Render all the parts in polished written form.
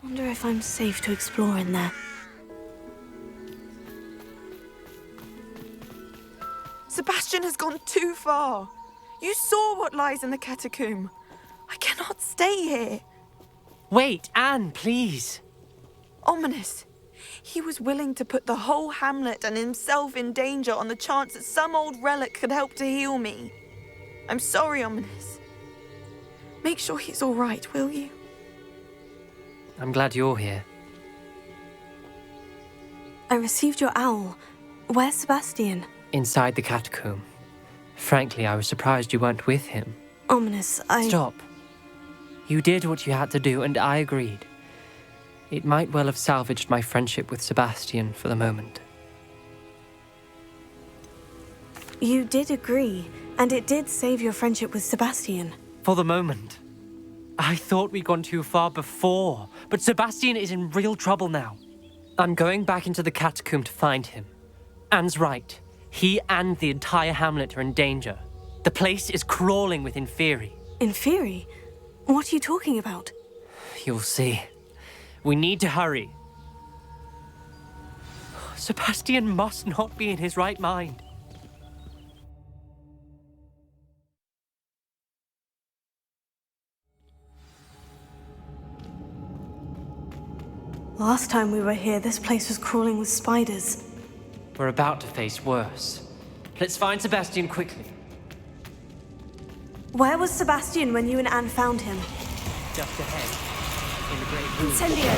Wonder if I'm safe to explore in there. Sebastian has gone too far. You saw what lies in the catacomb. I cannot stay here. Wait, Anne, please. Ominous. He was willing to put the whole hamlet and himself in danger on the chance that some old relic could help to heal me. I'm sorry, Ominous. Make sure he's all right, will you? I'm glad you're here. I received your owl. Where's Sebastian? Inside the catacomb. Frankly, I was surprised you weren't with him. Ominous, Stop. You did what you had to do, and I agreed. It might well have salvaged my friendship with Sebastian for the moment. You did agree, and it did save your friendship with Sebastian. For the moment. I thought we'd gone too far before, but Sebastian is in real trouble now. I'm going back into the catacomb to find him. Anne's right. He and the entire hamlet are in danger. The place is crawling with Inferi. Inferi? What are you talking about? You'll see. We need to hurry. Sebastian must not be in his right mind. Last time we were here, this place was crawling with spiders. We're about to face worse. Let's find Sebastian quickly. Where was Sebastian when you and Anne found him? Just ahead, in the great room. Incendio!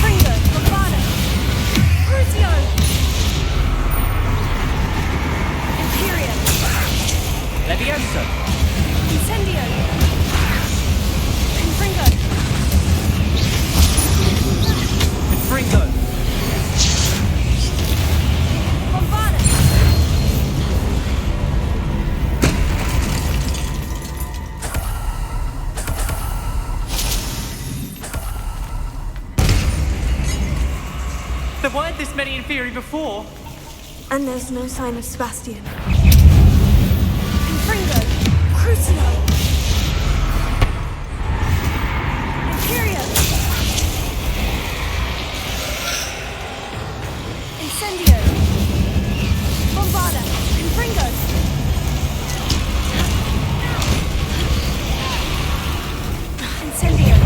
Fringo! Avada! Crucio! Imperium! Levioso! Incendio! Fringo! Fringo! Avada! There weren't this many Inferi before. And there's no sign of Sebastian. Fringo! Crucio! Imperium! Incendio! Bombada! Fringo! Incendio!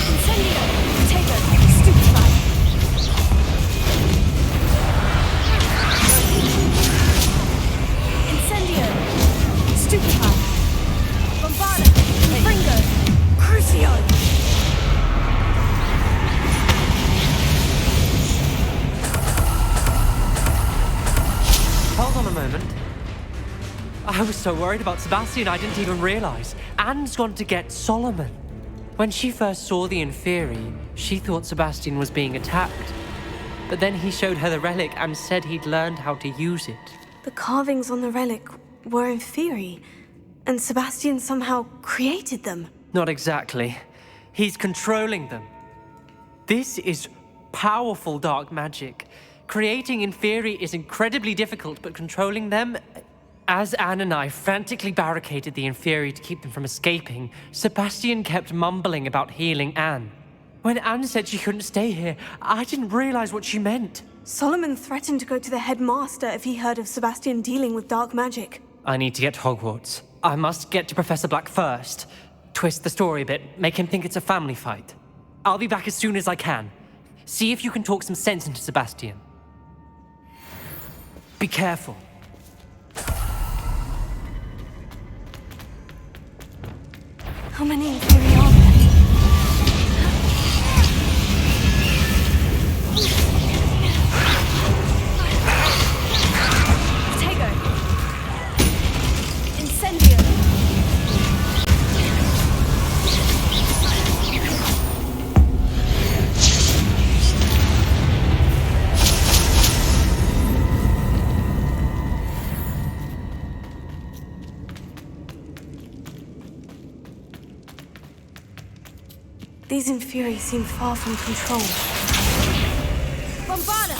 Incendio! Potato! Stupefy! Incendio! Stupefy! Bombada! Fringo! Crucio! Hold on a moment. I was so worried about Sebastian I didn't even realize. Anne's gone to get Solomon. When she first saw the Inferi, she thought Sebastian was being attacked. But then he showed her the relic and said he'd learned how to use it. The carvings on the relic were Inferi, and Sebastian somehow created them. Not exactly. He's controlling them. This is powerful dark magic. Creating Inferi is incredibly difficult, but controlling them... As Anne and I frantically barricaded the Inferi to keep them from escaping, Sebastian kept mumbling about healing Anne. When Anne said she couldn't stay here, I didn't realize what she meant. Solomon threatened to go to the headmaster if he heard of Sebastian dealing with dark magic. I need to get to Hogwarts. I must get to Professor Black first. Twist the story a bit, make him think it's a family fight. I'll be back as soon as I can. See if you can talk some sense into Sebastian. Be careful. How many Inferi are there? Potato! Incendio! These Inferi seem far from control. Avada!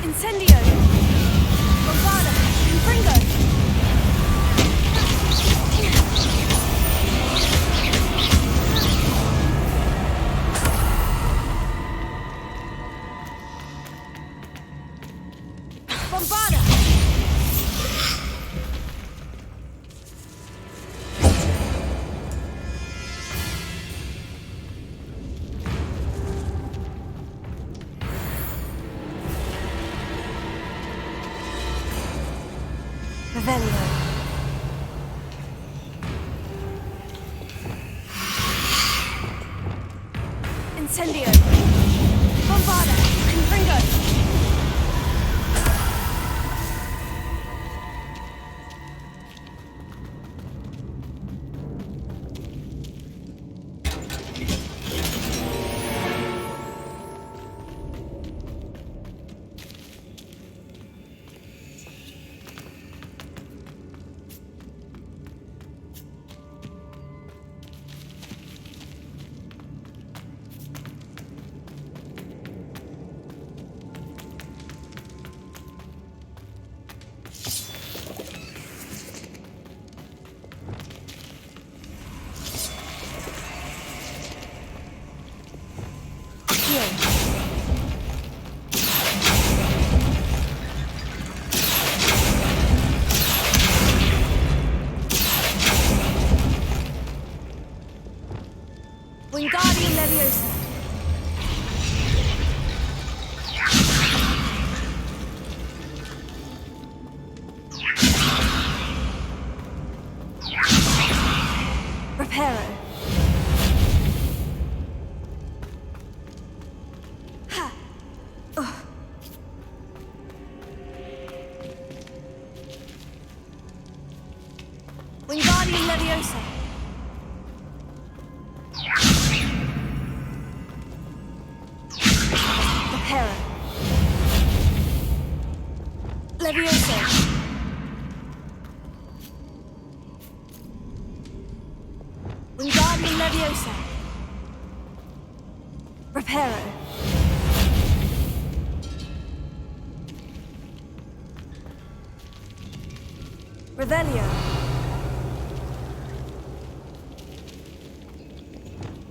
Incendio! Avada! Confringo! Avada! Revelio. Incendio! Avada! Confringo! Wingardium Leviosa! Reparo! Ha! Wingardium Leviosa! Reparo! Leviosa! Wingardium Leviosa! Reparo! Revelio!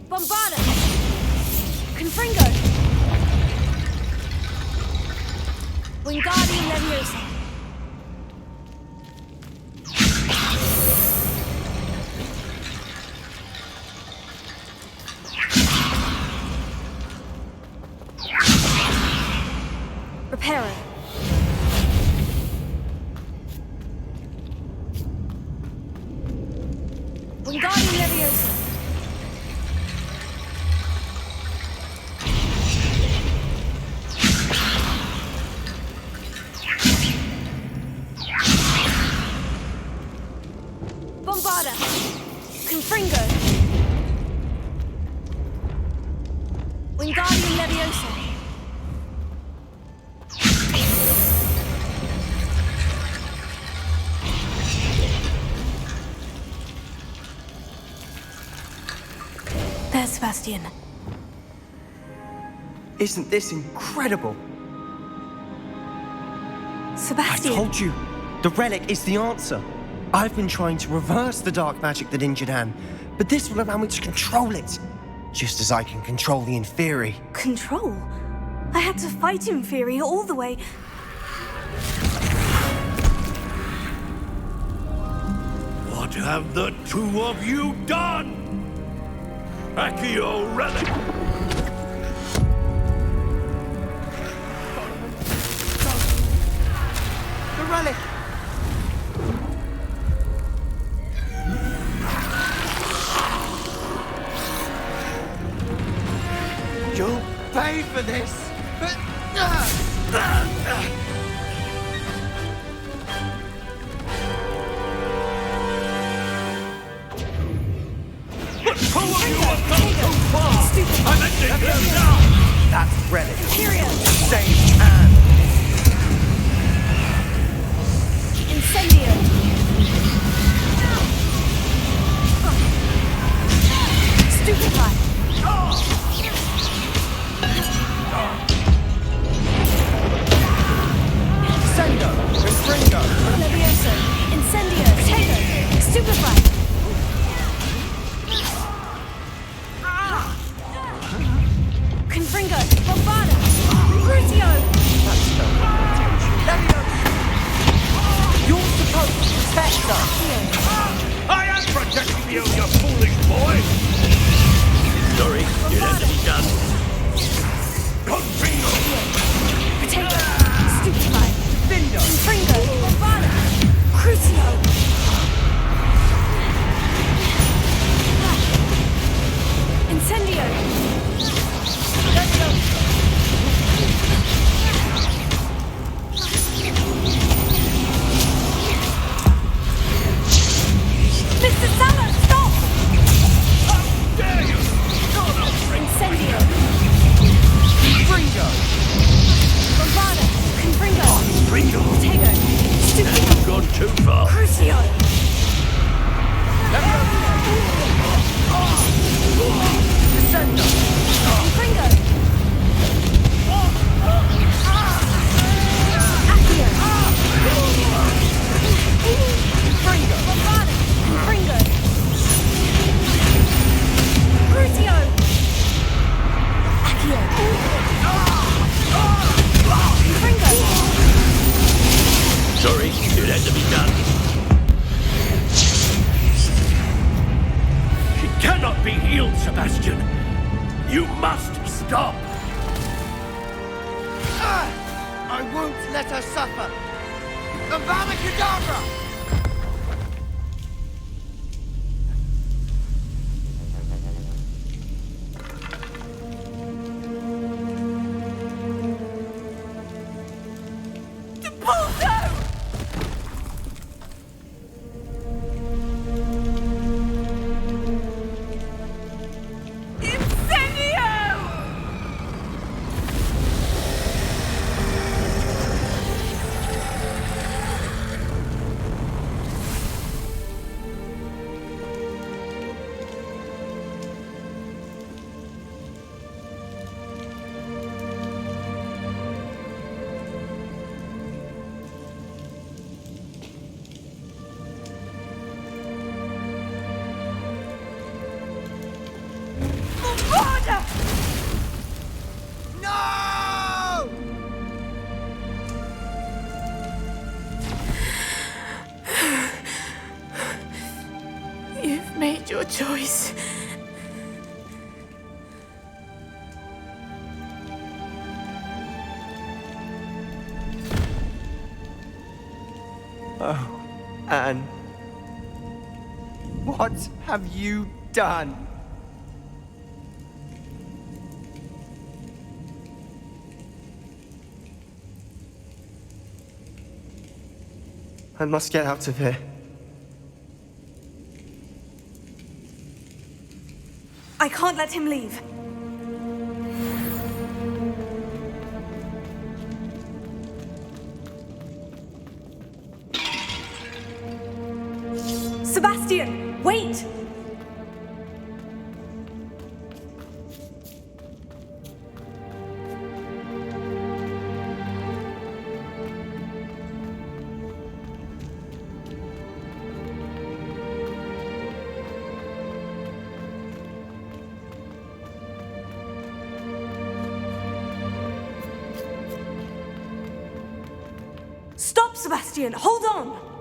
Bombada! Confringo! Wingardium Leviosa! Reparo! Wingardium Leviosa! Bombada! Confringo! Wingardium Leviosa! There's Sebastian. Isn't this incredible? I Sebastian! told you, the relic is the answer. I've been trying to reverse the dark magic that injured Anne, but this will allow me to control it, just as I can control the Inferi. Control? I had to fight Inferi all the way. What have the two of you done? Accio Relic! The relic! You'll pay for this! But two of you have come too far! I'm ending this now! That's Relic. Imperio! Same hand. Incendio! Stupefy! Sendo. Confringo. Levioso! Incendio! Potato! Stupefy! Confringo! Bombada! Crucio! You're supposed to protect us. I am protecting you, you foolish boy! Sorry, it had to be done. Confringo! Potato! Stupefy! Findo. Confringo! Bombada! Crucio! Incendio! Mr. Salah, stop! How dare you! You're not Incendio! Confringo. Bombada! Confringo! Confringo! Potato! Stupefy! You've gone too far. Crucio! Sendo. Confringo! Accio! Confringo. Bombada! Confringo! Crucio! Accio! Confringo! Sorry, it had to be done. She cannot be healed, Sebastian. You must stop. I won't let her suffer. Avada Kadavra. No! You've made your choice. Oh, Anne. What have you done? I must get out of here. I can't let him leave. Sebastian, wait! Stop, Sebastian! Hold on!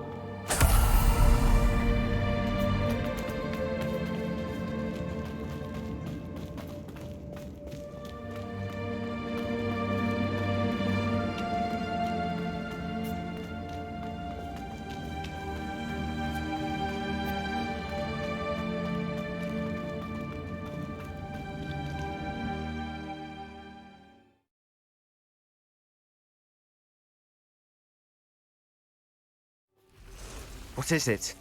What is it?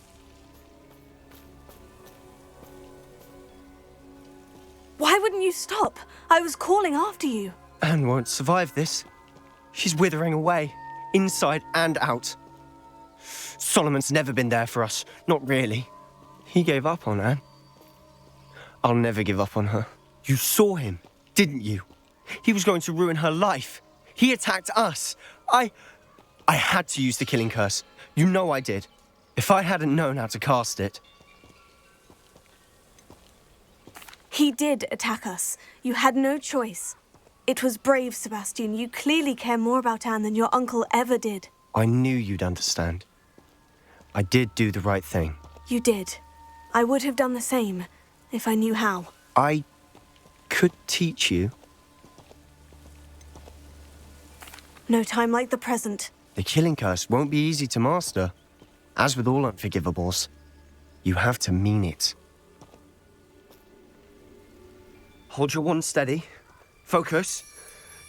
Why wouldn't you stop? I was calling after you. Anne won't survive this. She's withering away, inside and out. Solomon's never been there for us, not really. He gave up on Anne. I'll never give up on her. You saw him, didn't you? He was going to ruin her life. He attacked us. I had to use the killing curse. You know I did. If I hadn't known how to cast it... He did attack us. You had no choice. It was brave, Sebastian. You clearly care more about Anne than your uncle ever did. I knew you'd understand. I did do the right thing. You did. I would have done the same, if I knew how. I could teach you. No time like the present. The killing curse won't be easy to master. As with all unforgivables, you have to mean it. Hold your wand steady. Focus.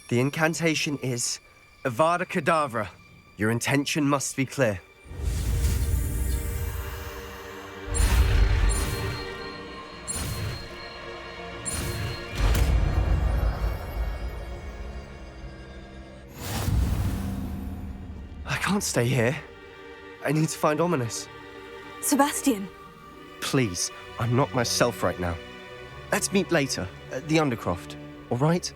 The incantation is Avada Kadavra. Your intention must be clear. I can't stay here. I need to find Ominous. Sebastian! Please, I'm not myself right now. Let's meet later, at the Undercroft, all right?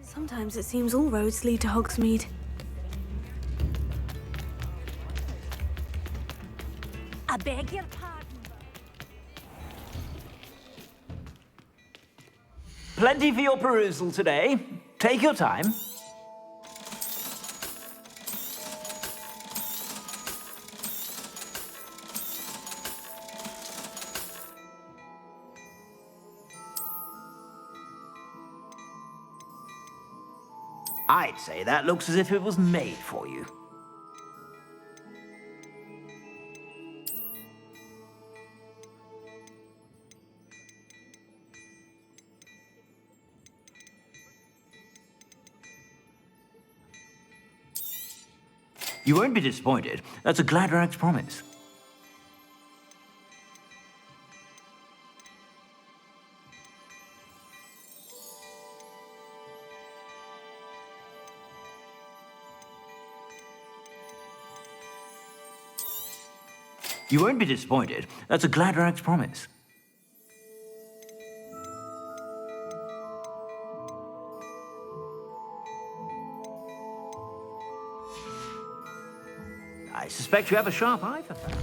Sometimes it seems all roads lead to Hogsmeade. I beg your pardon. Plenty for your perusal today. Take your time. I'd say that looks as if it was made for you. You won't be disappointed. That's a Gladrag's promise. You won't be disappointed. That's a Gladrag's promise. I suspect you have a sharp eye for that.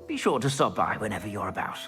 Be sure to stop by whenever you're about.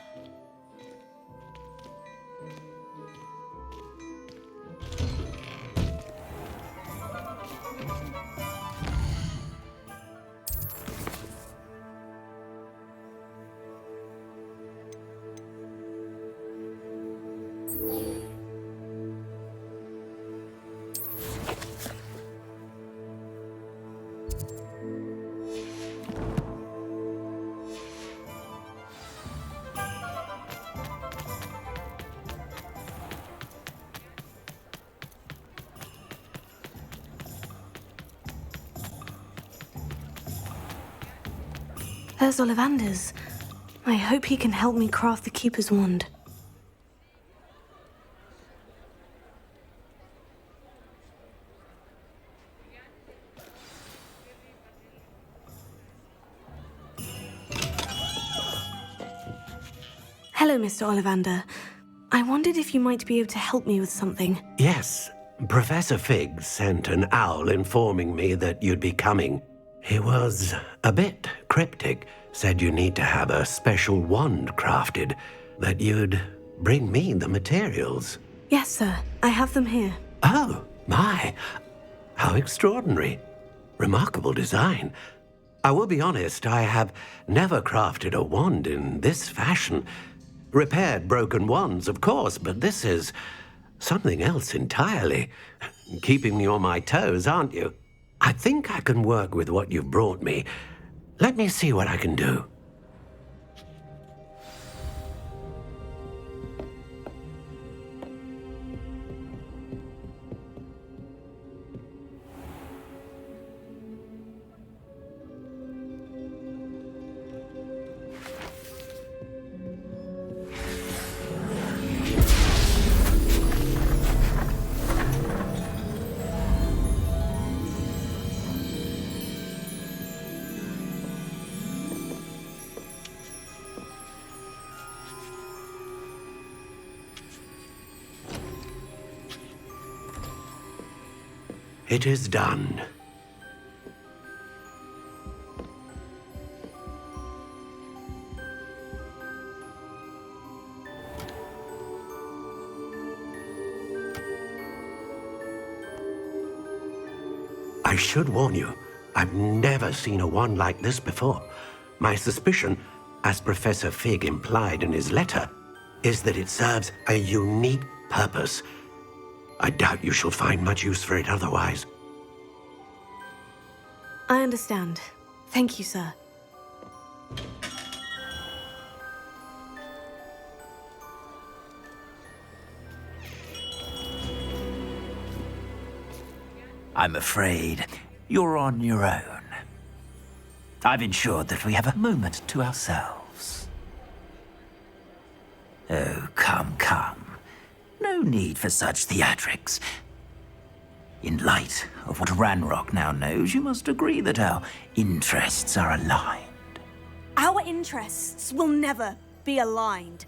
There's Ollivander's. I hope he can help me craft the Keeper's wand. Hello, Mr. Ollivander. I wondered if you might be able to help me with something. Yes, Professor Fig sent an owl informing me that you'd be coming. He was a bit cryptic, said you need to have a special wand crafted, that you'd bring me the materials. Yes, sir. I have them here. Oh, my. How extraordinary. Remarkable design. I will be honest, I have never crafted a wand in this fashion. Repaired broken wands, of course, but this is something else entirely. Keeping me on my toes, aren't you? I think I can work with what you've brought me. Let me see what I can do. It is done. I should warn you, I've never seen a wand like this before. My suspicion, as Professor Fig implied in his letter, is that it serves a unique purpose. I doubt you shall find much use for it otherwise. I understand. Thank you, sir. I'm afraid you're on your own. I've ensured that we have a moment to ourselves. Oh, come, come. No need for such theatrics. In light of what Ranrock now knows, you must agree that our interests are aligned. Our interests will never be aligned.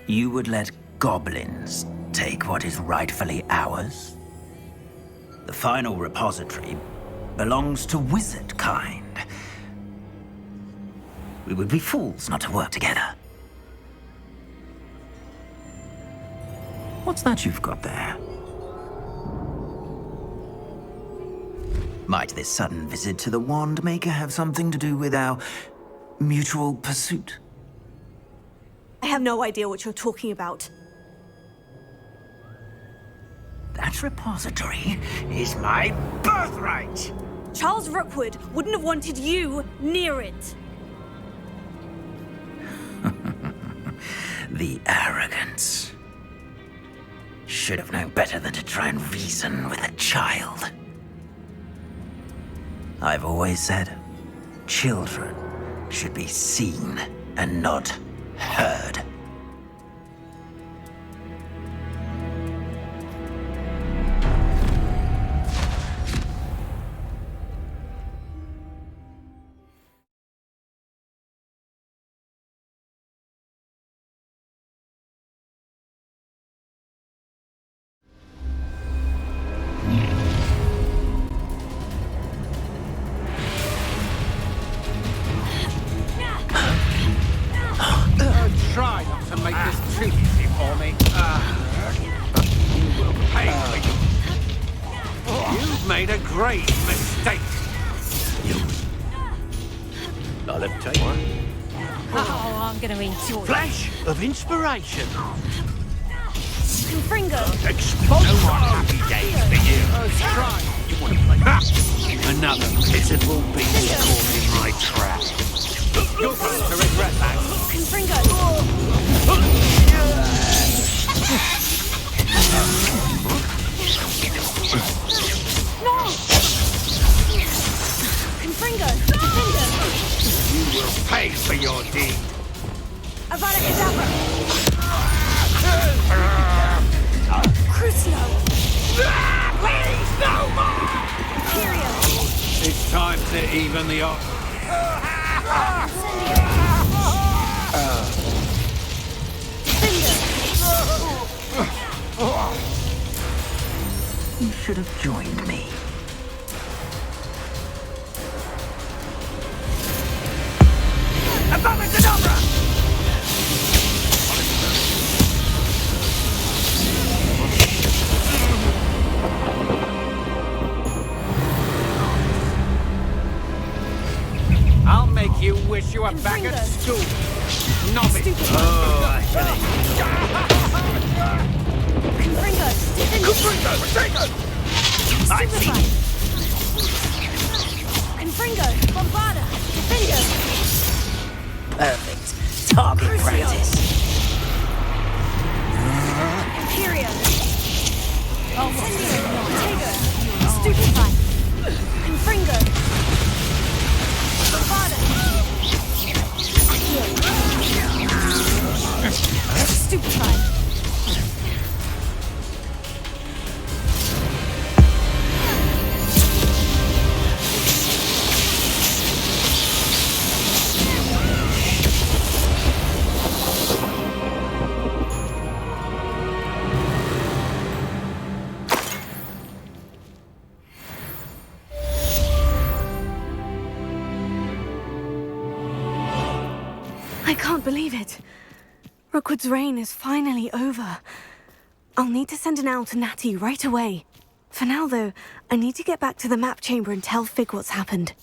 You would let goblins take what is rightfully ours? The final repository belongs to wizard kind. We would be fools not to work together. What's that you've got there? Might this sudden visit to the Wand Maker have something to do with our mutual pursuit? I have no idea what you're talking about. That repository is my birthright! Charles Rookwood wouldn't have wanted you near it. The arrogance. Should have known better than to try and reason with a child. I've always said, children should be seen and not heard. Try not to make this too easy for me. You will pay for you. You've made a grave mistake. I'll have taken Oh, I'm gonna enjoy it. flash of inspiration. Confringo! Explosive happy days for you. Try. You want to play? Another pitiful beast caught in my trap. You're going to regret that. Confringo! No! Confringo! Defender! You will pay for your deed. Avada Kadavra! Crucio! Please, no more! Imperial! It's time to even the odds. You should have joined me. Avada Kadavra! I'll make you wish you were back at school. Novice. Confringo! Defender! I see. Confringo! Bombarda! Defender! Perfect. Target Crucio. practice. Imperial! Incendio! Stupefy! Confringo! Bombarda! Stupefy! I can't believe it. Rookwood's reign is finally over. I'll need to send an owl to Natty right away. For now, though, I need to get back to the map chamber and tell Fig what's happened.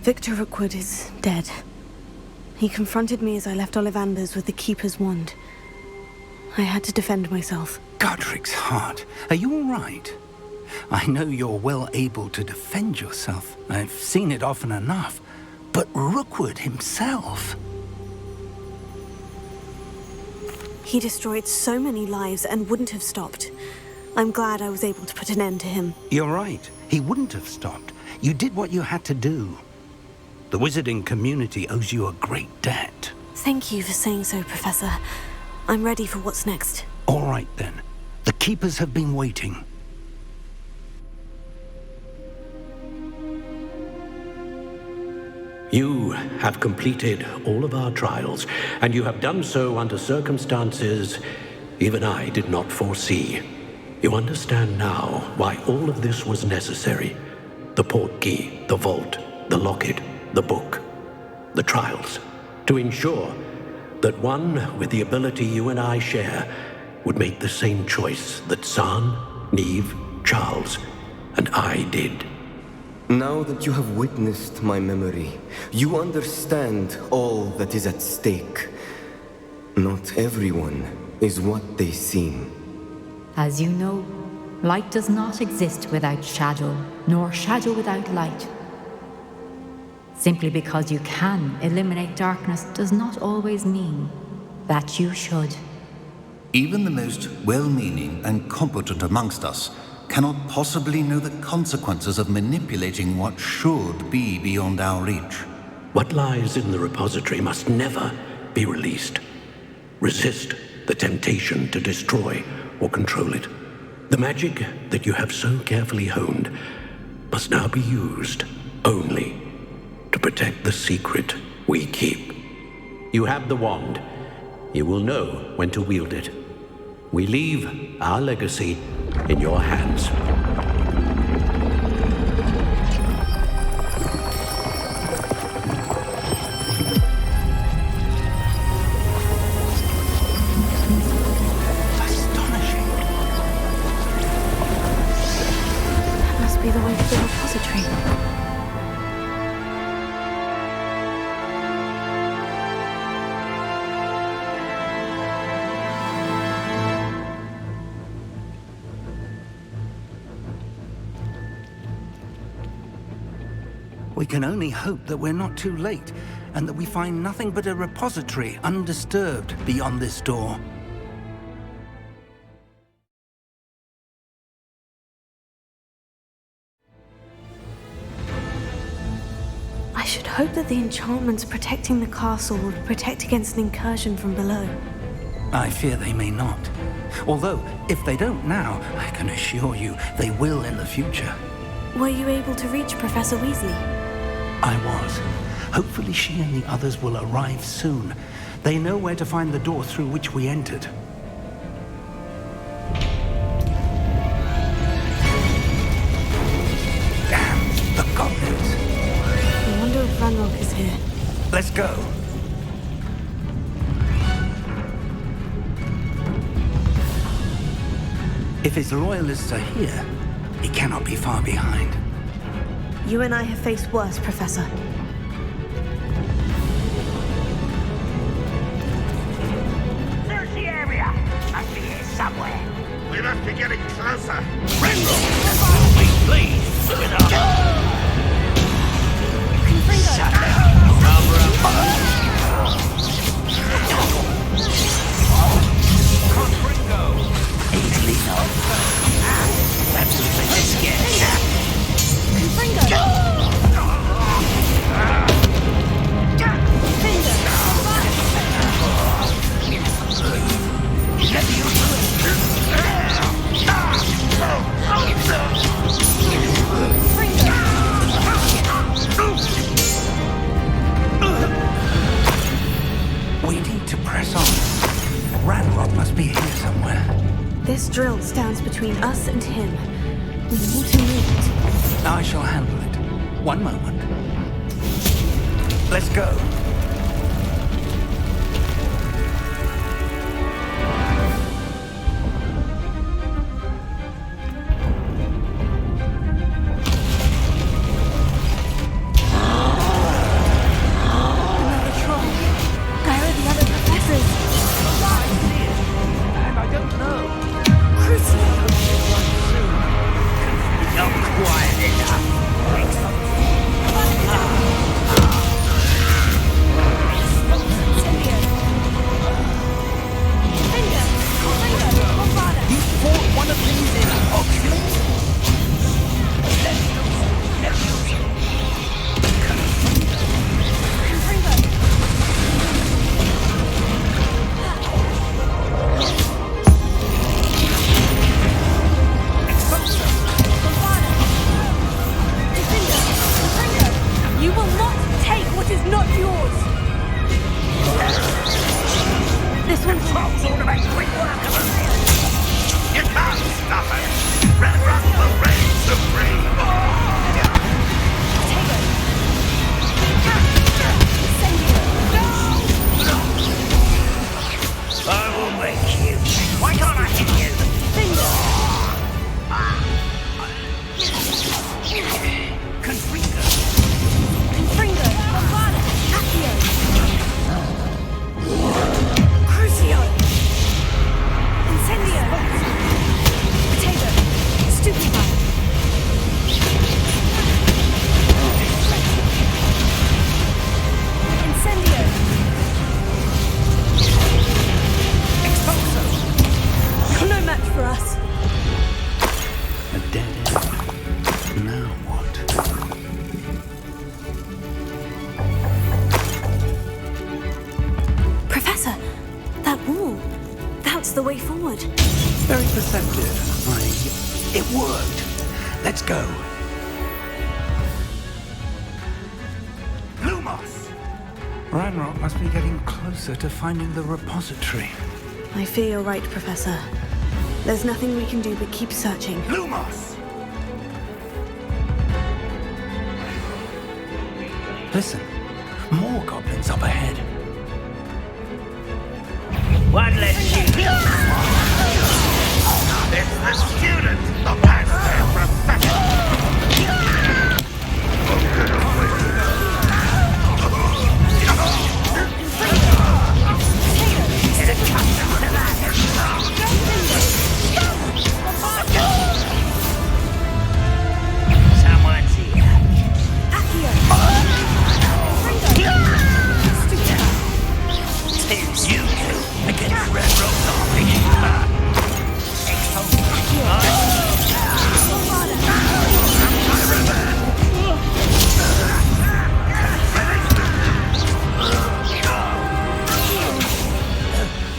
Victor Rookwood is dead. He confronted me as I left Ollivanders with the Keeper's wand. I had to defend myself. Godric's heart. Are you all right? I know you're well able to defend yourself. I've seen it often enough. But Rookwood himself... He destroyed so many lives and wouldn't have stopped. I'm glad I was able to put an end to him. You're right. He wouldn't have stopped. You did what you had to do. The wizarding community owes you a great debt. Thank you for saying so, Professor. I'm ready for what's next. All right, then. The Keepers have been waiting. You have completed all of our trials, and you have done so under circumstances even I did not foresee. You understand now why all of this was necessary. The portkey, the vault, the locket, the book, the trials, to ensure that one with the ability you and I share would make the same choice that San, Neve, Charles, and I did. Now that you have witnessed my memory, you understand all that is at stake. Not everyone is what they seem. As you know, light does not exist without shadow, nor shadow without light. Simply because you can eliminate darkness does not always mean that you should. Even the most well-meaning and competent amongst us cannot possibly know the consequences of manipulating what should be beyond our reach. What lies in the repository must never be released. Resist the temptation to destroy or control it. The magic that you have so carefully honed must now be used only to protect the secret we keep. You have the wand. You will know when to wield it. We leave our legacy in your hands. Astonishing. That must be the way to the repository. We can only hope that we're not too late, and that we find nothing but a repository undisturbed beyond this door. I should hope that the enchantments protecting the castle will protect against an incursion from below. I fear they may not. Although, if they don't now, I can assure you they will in the future. Were you able to reach Professor Weasley? I was. Hopefully she and the others will arrive soon. They know where to find the door through which we entered. Damn, the goblins. I wonder if Ranrock is here. Let's go. If his loyalists are here, he cannot be far behind. You and I have faced worse, Professor. Search the area. Must be here somewhere. We must be getting closer. Renro! Please, with us. Confringo! Shut up. us and him. We need to move it. I shall handle it. One moment. Let's go. Another troll. Where are the other professors? And I don't know. Crucio! Not quiet enough. You fought one of these in Hogwarts? You will not take what is not yours! This one's Trolls ought to make quick work of us. You can't stop it. Red Rock will reign supreme. I will make you. Why can't I hit you? Confringo. Confringo, Avada, Accio! Crucio! Incendio! Potato! Stupefy! Incendio! Expulso! No match for us! A dead end. Now what? Professor, that wall. That's the way forward. Very perceptive. It worked. Let's go. Lumos. Ranrock must be getting closer to finding the repository. I fear you're right, Professor. There's nothing we can do but keep searching. Lumos. Listen, more goblins up ahead. One less student. It's the student, the past professor. Someone's here. Accio! It's you two against Red Rock's army.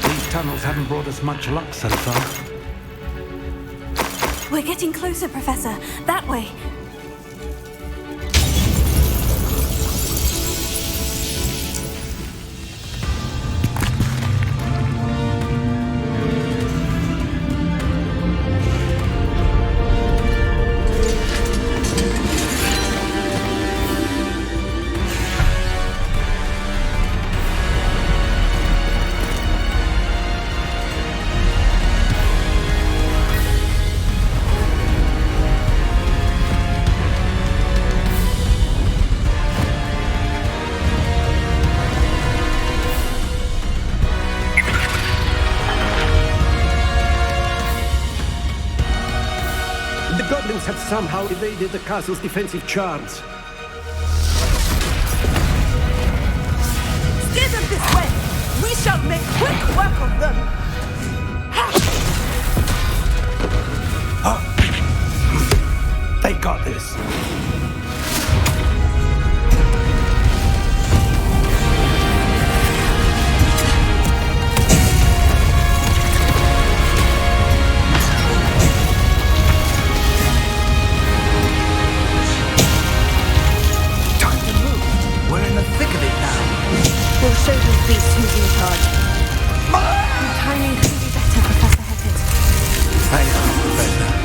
These tunnels haven't brought us much luck so far. We're getting closer, Professor. That way. The goblins have somehow evaded the castle's defensive charms. Steer them this way! We shall make quick work of them! They got this. We'll show these beasts who's in charge. Your timing couldn't be better, Professor Heckett. I know, Professor.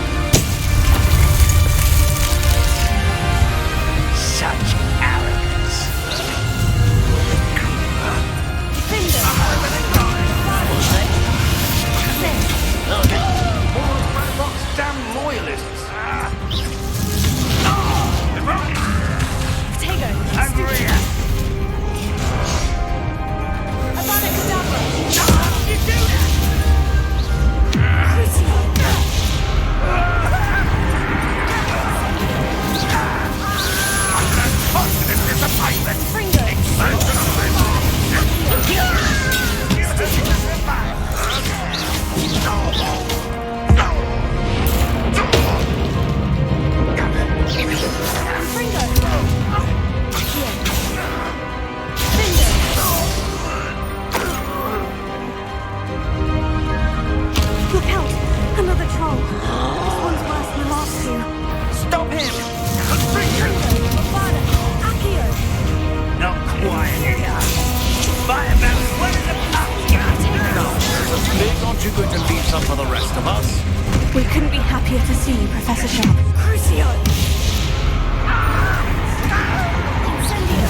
sharp. Crucio! Incendio!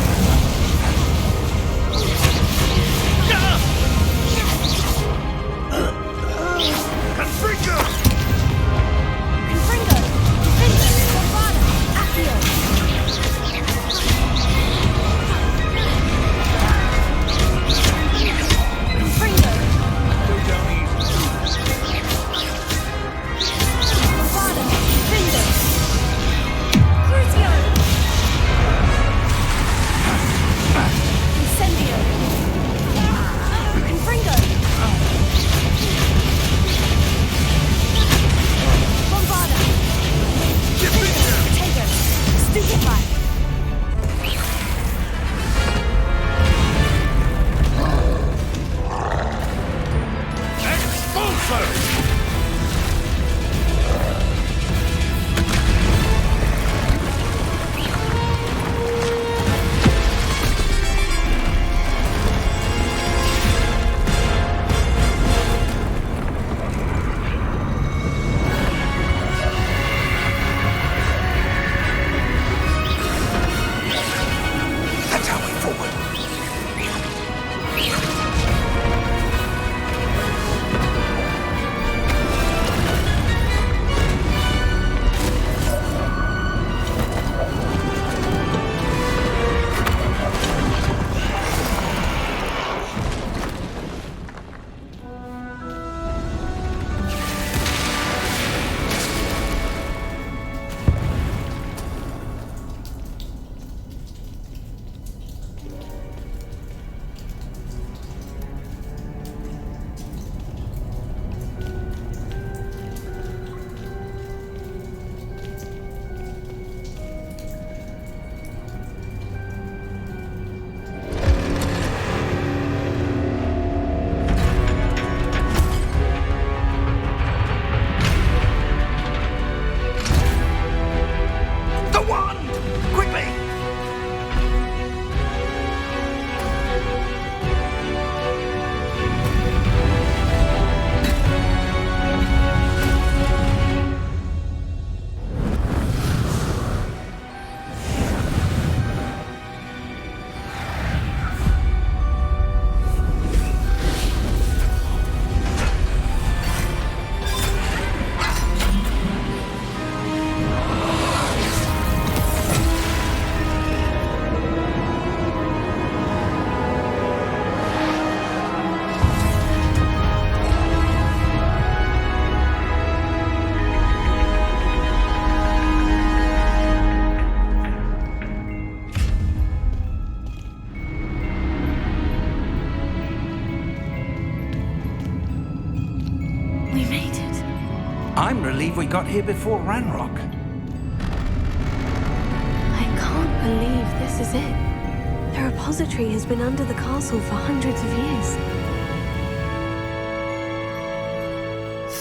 Confringo! Confringo! Defendo! Avada! Accio! Confringo! Go down easy. Avada! Defendo! Crucio! Incendio! Confringo! Bombada! Potato! Stupefy! Expulso! That's our way forward. The wand! Quickly! We made it. I'm relieved we got here before Ranrock. I can't believe this is it. The repository has been under the castle for hundreds of years.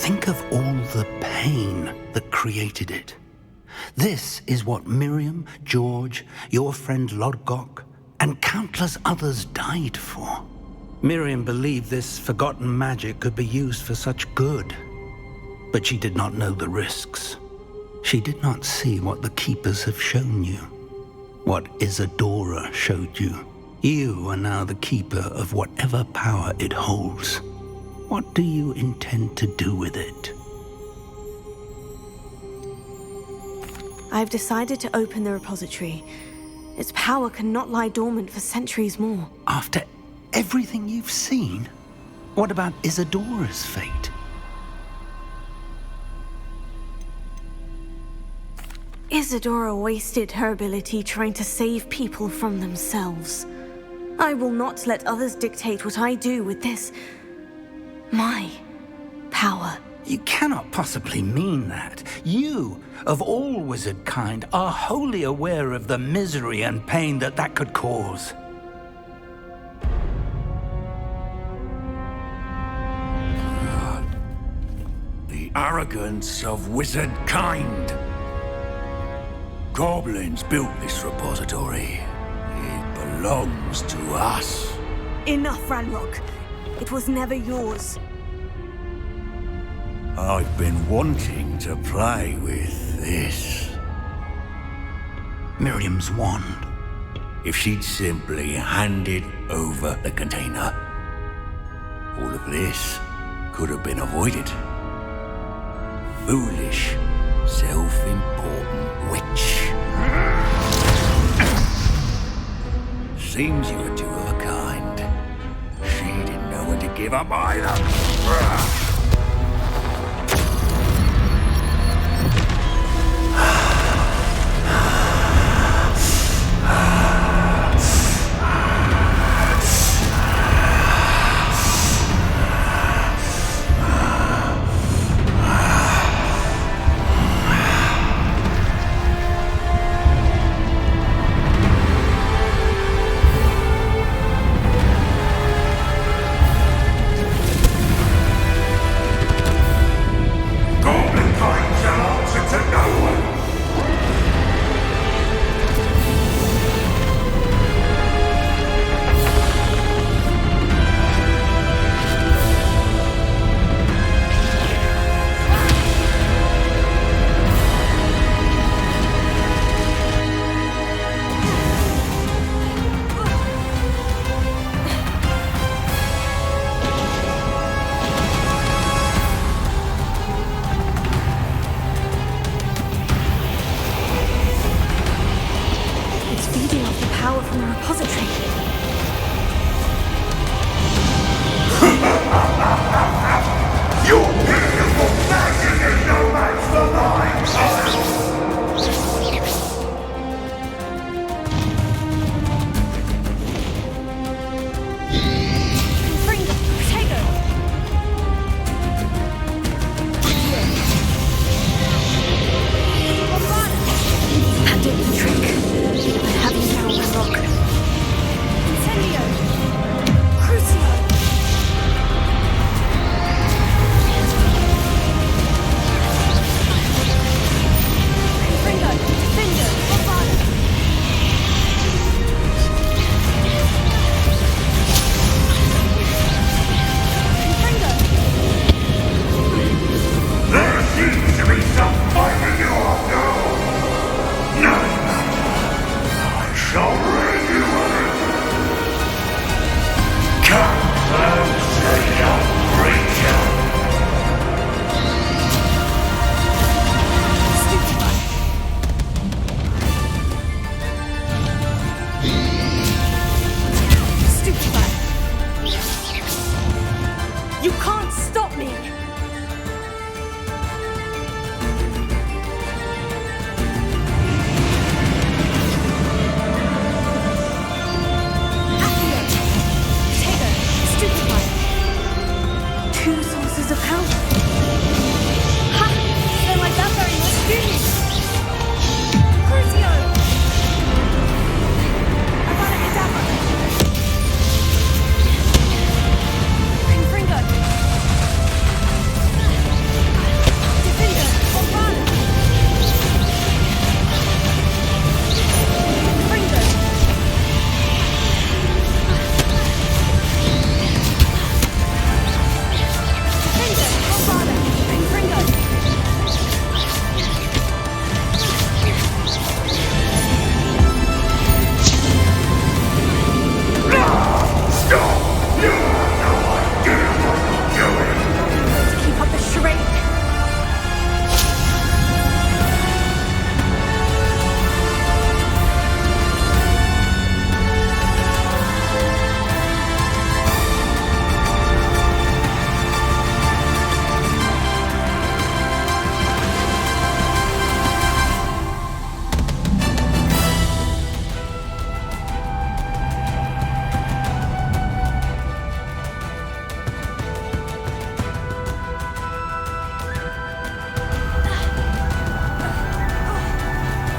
Think of all the pain that created it. This is what Miriam, George, your friend Lodgok, and countless others died for. Miriam believed this forgotten magic could be used for such good, but she did not know the risks. She did not see what the Keepers have shown you, what Isadora showed you. You are now the Keeper of whatever power it holds. What do you intend to do with it? I've decided to open the repository. Its power cannot lie dormant for centuries more. After everything you've seen, what about Isadora's fate? Isadora wasted her ability trying to save people from themselves. I will not let others dictate what I do with this. My power. You cannot possibly mean that. You, of all wizard kind, are wholly aware of the misery and pain that could cause. The arrogance of wizard kind. Goblins built this repository. It belongs to us. Enough, Ranrock. It was never yours. I've been wanting to play with this. Miriam's wand. If she'd simply handed over the container, all of this could have been avoided. Foolish, self-important witch. Seems you were two of a kind. She didn't know when to give up either.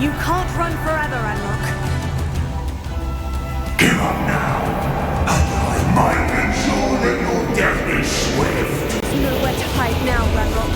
You can't run forever, Anlock. Give up now, and I might ensure that your death is swift. There's nowhere to hide now, Ranrock.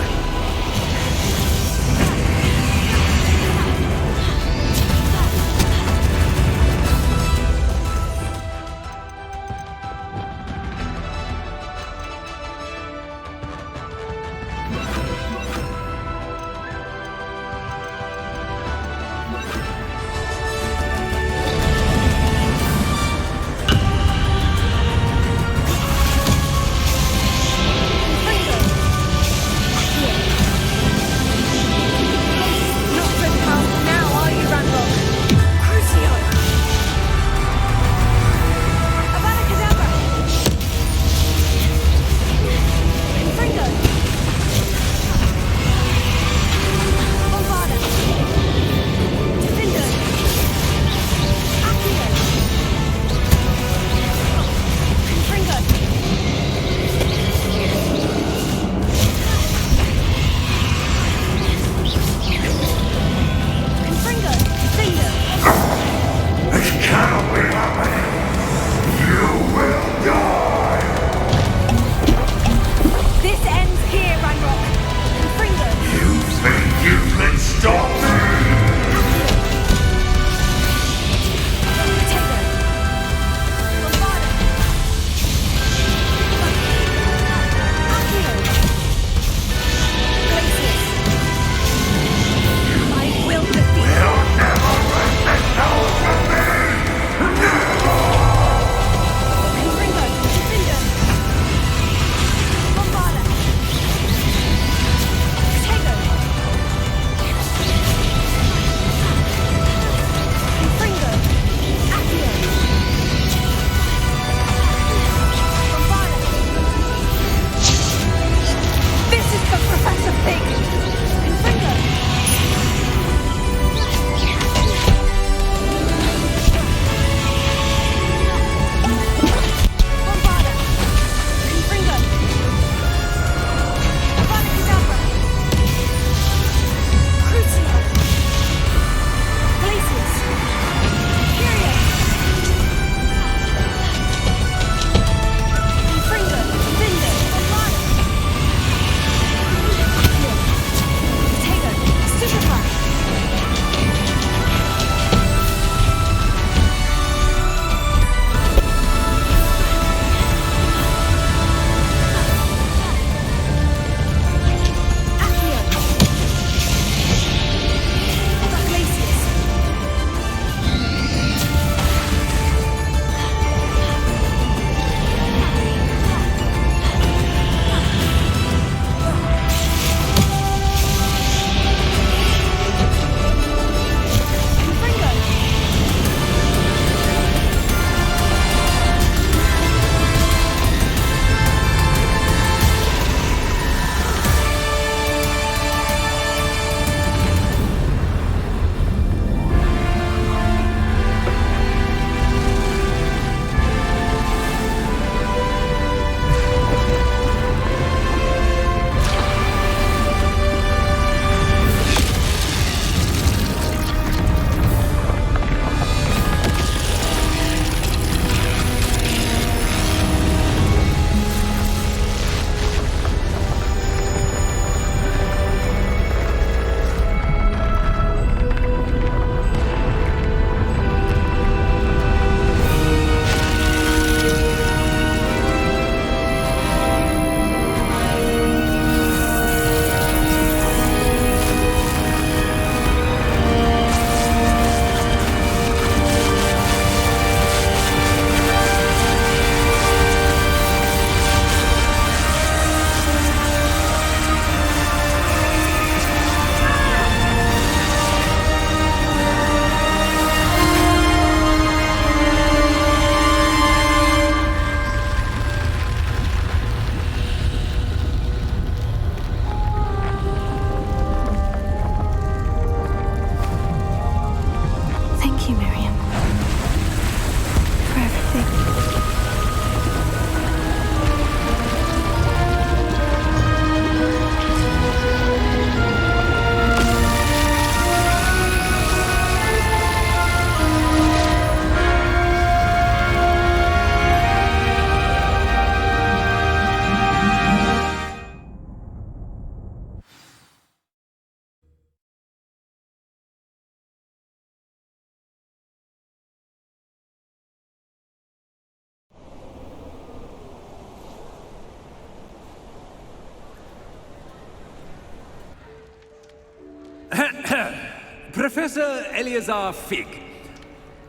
Professor Eleazar Fig.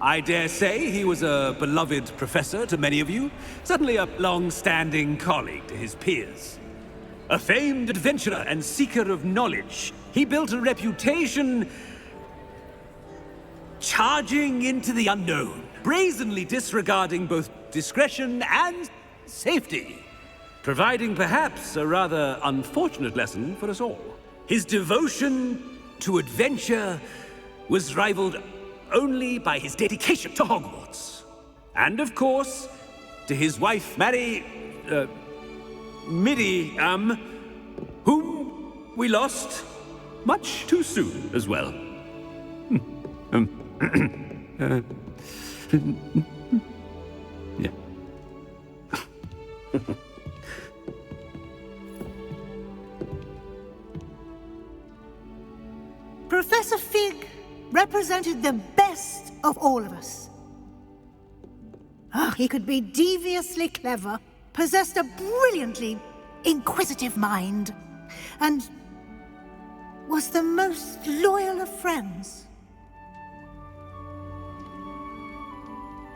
I dare say he was a beloved professor to many of you, certainly a long-standing colleague to his peers. A famed adventurer and seeker of knowledge, he built a reputation charging into the unknown, brazenly disregarding both discretion and safety, providing perhaps a rather unfortunate lesson for us all. His devotion to adventure was rivaled only by his dedication to Hogwarts. And of course, to his wife, Midi, whom we lost much too soon as well. Yeah. Professor Fig represented the best of all of us. He could be deviously clever, possessed a brilliantly inquisitive mind, and was the most loyal of friends.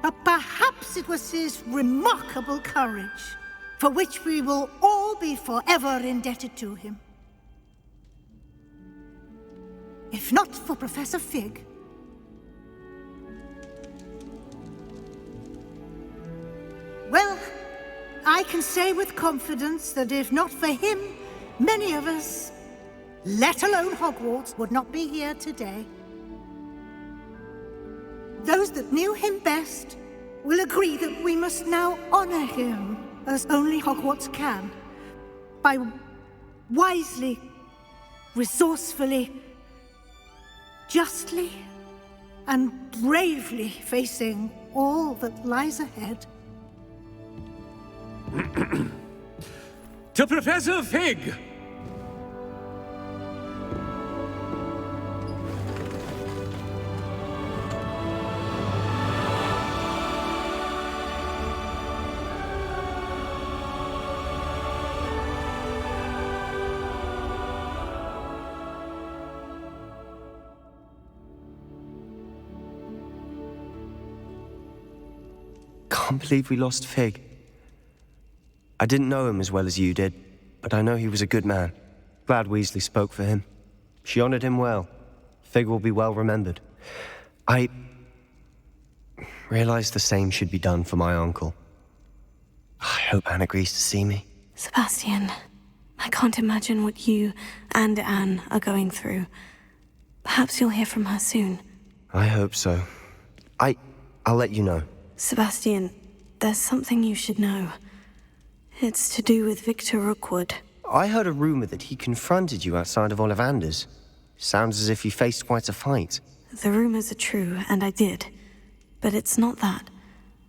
But perhaps it was his remarkable courage, for which we will all be forever indebted to him. If not for Professor Fig, well, I can say with confidence that if not for him, many of us, let alone Hogwarts, would not be here today. Those that knew him best will agree that we must now honor him as only Hogwarts can, by wisely, resourcefully, justly, and bravely facing all that lies ahead. To Professor Fig! Can't believe we lost Fig. I didn't know him as well as you did, but I know he was a good man. Glad Weasley spoke for him. She honored him well. Fig will be well remembered. I realized the same should be done for my uncle. I hope Anne agrees to see me. Sebastian, I can't imagine what you and Anne are going through. Perhaps you'll hear from her soon. I hope so. I'll let you know. Sebastian, there's something you should know. It's to do with Victor Rookwood. I heard a rumor that he confronted you outside of Ollivander's. Sounds as if you faced quite a fight. The rumors are true, and I did. But it's not that.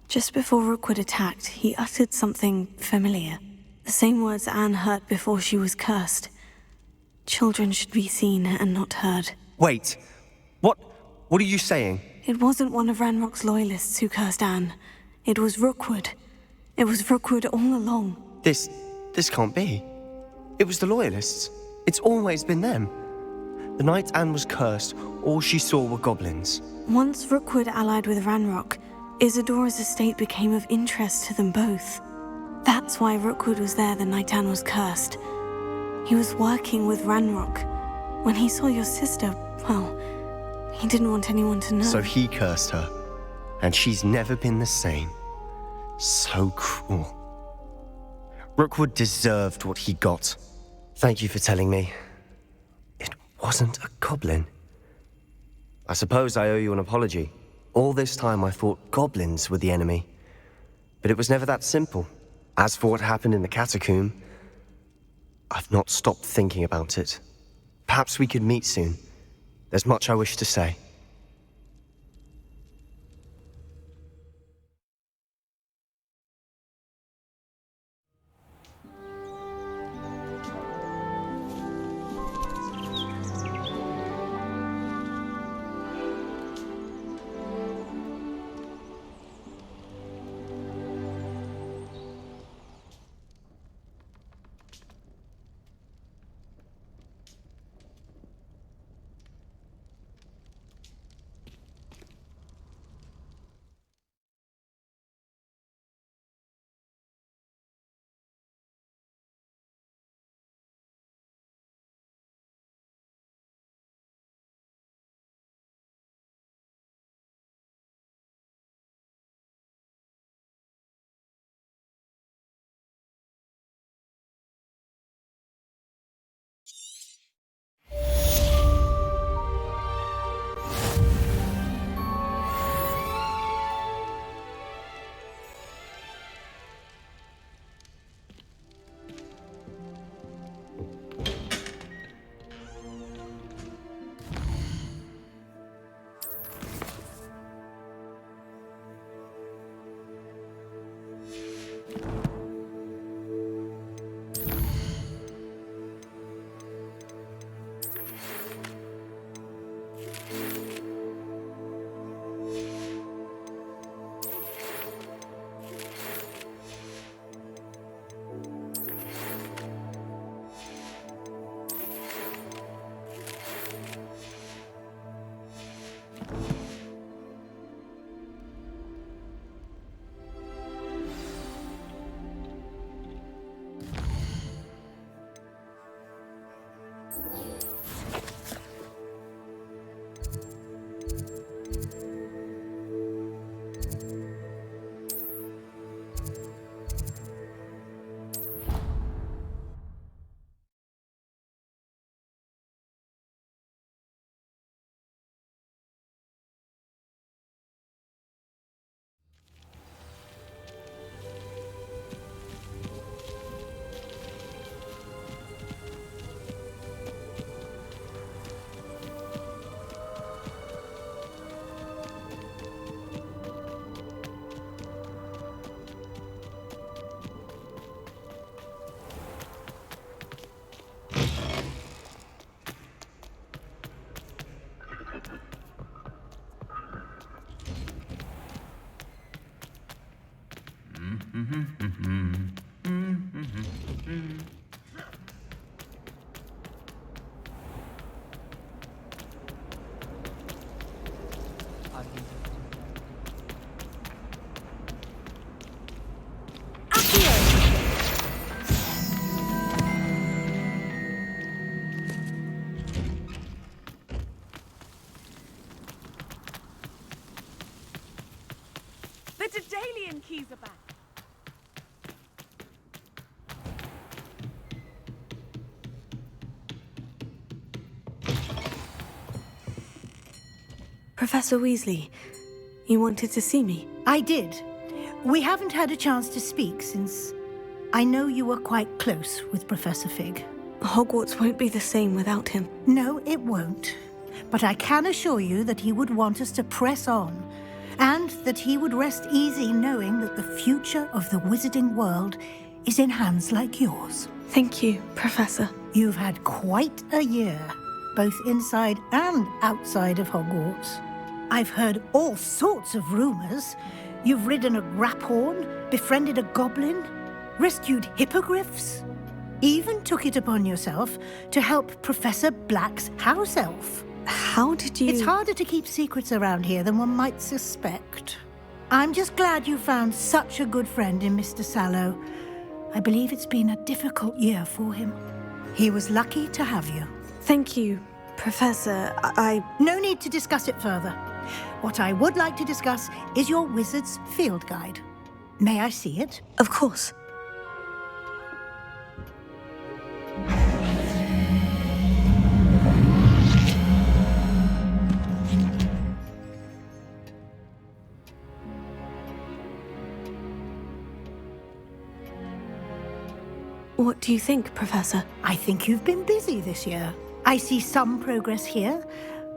Just before Rookwood attacked, he uttered something familiar. The same words Anne heard before she was cursed. Children should be seen and not heard. Wait. What are you saying? It wasn't one of Ranrock's loyalists who cursed Anne. It was Rookwood. It was Rookwood all along. This can't be. It was the Loyalists. It's always been them. The night Anne was cursed, all she saw were goblins. Once Rookwood allied with Ranrock, Isadora's estate became of interest to them both. That's why Rookwood was there the night Anne was cursed. He was working with Ranrock. When he saw your sister, well, he didn't want anyone to know. So he cursed her. And she's never been the same. So cruel. Rookwood deserved what he got. Thank you for telling me. It wasn't a goblin. I suppose I owe you an apology. All this time I thought goblins were the enemy. But it was never that simple. As for what happened in the catacomb, I've not stopped thinking about it. Perhaps we could meet soon. There's much I wish to say. The Daedalian keys are back. Professor Weasley, you wanted to see me? I did. We haven't had a chance to speak since I know you were quite close with Professor Fig. Hogwarts won't be the same without him. No, it won't. But I can assure you that he would want us to press on, and that he would rest easy knowing that the future of the wizarding world is in hands like yours. Thank you, Professor. You've had quite a year, both inside and outside of Hogwarts. I've heard all sorts of rumors. You've ridden a graphorn, befriended a goblin, rescued hippogriffs, even took it upon yourself to help Professor Black's house elf. How did you... It's harder to keep secrets around here than one might suspect. I'm just glad you found such a good friend in Mr. Sallow. I believe it's been a difficult year for him. He was lucky to have you. Thank you, Professor. No need to discuss it further. What I would like to discuss is your wizard's field guide. May I see it? Of course. What do you think, Professor? I think you've been busy this year. I see some progress here,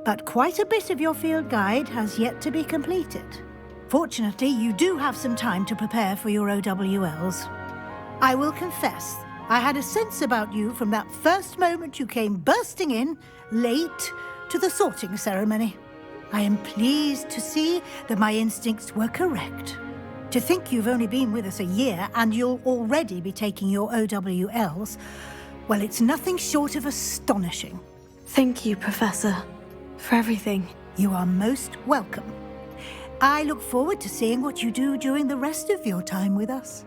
but quite a bit of your field guide has yet to be completed. Fortunately, you do have some time to prepare for your OWLs. I will confess, I had a sense about you from that first moment you came bursting in, late, to the sorting ceremony. I am pleased to see that my instincts were correct. To think you've only been with us a year and you'll already be taking your OWLs, well, it's nothing short of astonishing. Thank you, Professor, for everything. You are most welcome. I look forward to seeing what you do during the rest of your time with us.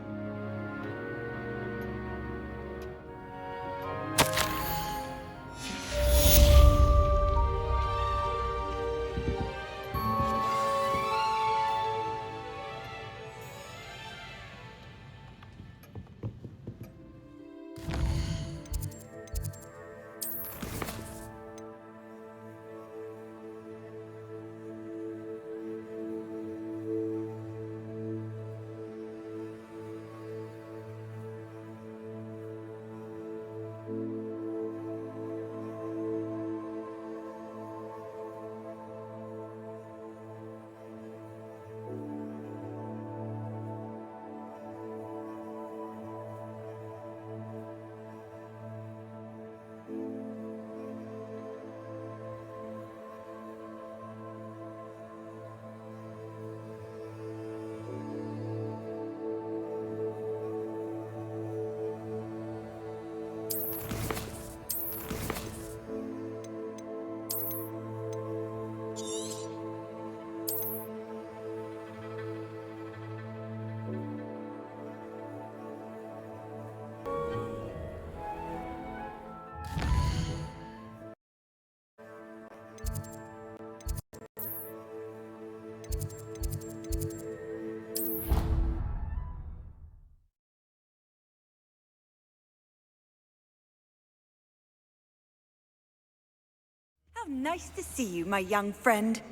Nice to see you, my young friend.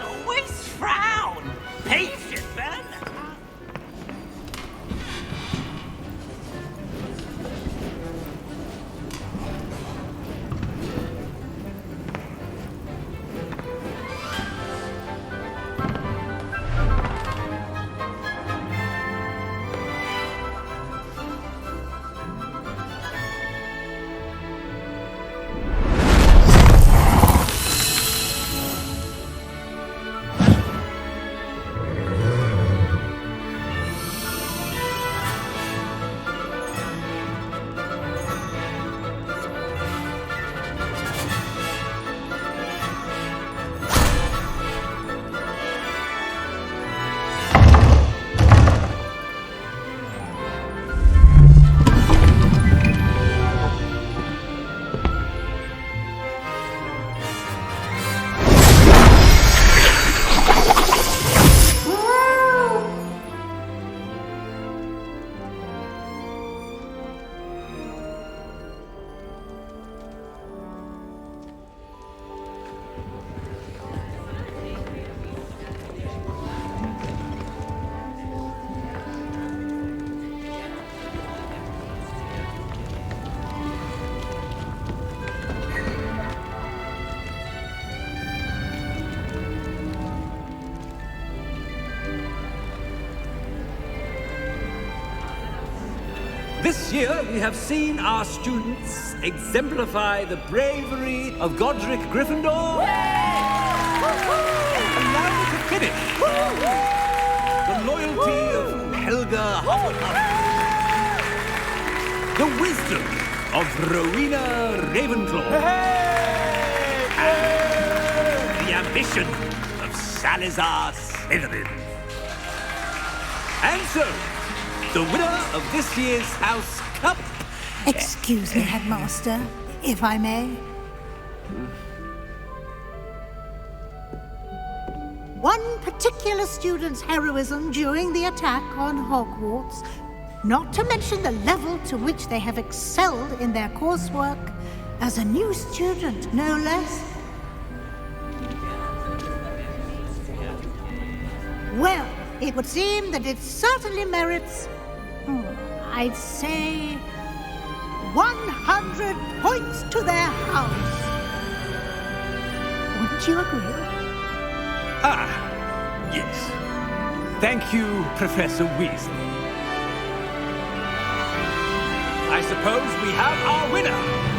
Always frown! Patient, man! This year, we have seen our students exemplify the bravery of Godric Gryffindor. And now to finish, the loyalty of Helga Hufflepuff. The wisdom of Rowena Ravenclaw. And the ambition of Salazar Slytherin. And so, the winner of this year's House Cup... Excuse me, Headmaster, if I may. One particular student's heroism during the attack on Hogwarts, not to mention the level to which they have excelled in their coursework, as a new student, no less. Well, it would seem that it certainly merits... I'd say 100 points to their house. Wouldn't you agree? Ah, yes. Thank you, Professor Weasley. I suppose we have our winner.